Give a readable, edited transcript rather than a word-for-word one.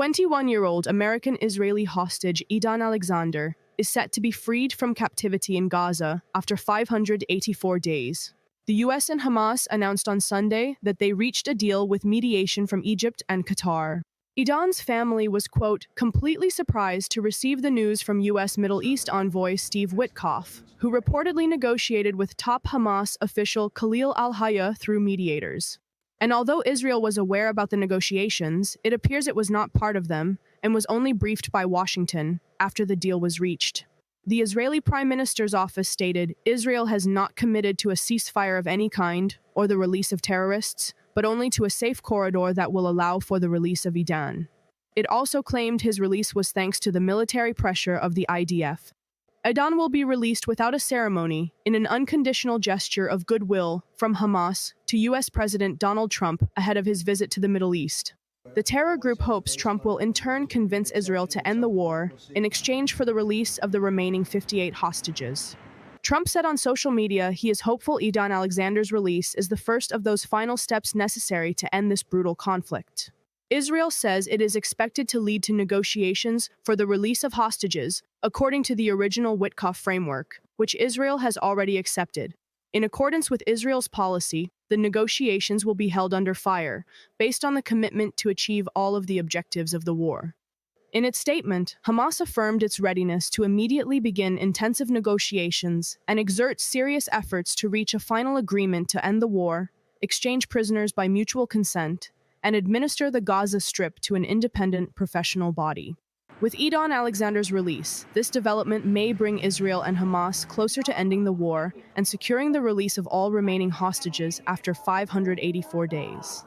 21-year-old American-Israeli hostage Edan Alexander is set to be freed from captivity in Gaza after 584 days. The US and Hamas announced on Sunday that they reached a deal with mediation from Egypt and Qatar. Edan's family was, quote, completely surprised to receive the news from US Middle East envoy Steve Witkoff, who reportedly negotiated with top Hamas official Khalil al-Hayya through mediators. And although Israel was aware about the negotiations, it appears it was not part of them and was only briefed by Washington after the deal was reached. The Israeli Prime Minister's office stated Israel has not committed to a ceasefire of any kind or the release of terrorists, but only to a safe corridor that will allow for the release of Edan. It also claimed his release was thanks to the military pressure of the IDF. Edan will be released without a ceremony in an unconditional gesture of goodwill from Hamas to US President Donald Trump ahead of his visit to the Middle East. The terror group hopes Trump will in turn convince Israel to end the war in exchange for the release of the remaining 58 hostages. Trump said on social media he is hopeful Edan Alexander's release is the first of those final steps necessary to end this brutal conflict. Israel says it is expected to lead to negotiations for the release of hostages, according to the original Witkoff framework, which Israel has already accepted. In accordance with Israel's policy, the negotiations will be held under fire, based on the commitment to achieve all of the objectives of the war. In its statement, Hamas affirmed its readiness to immediately begin intensive negotiations and exert serious efforts to reach a final agreement to end the war, exchange prisoners by mutual consent, and administer the Gaza Strip to an independent professional body. With Edan Alexander's release, this development may bring Israel and Hamas closer to ending the war and securing the release of all remaining hostages after 584 days.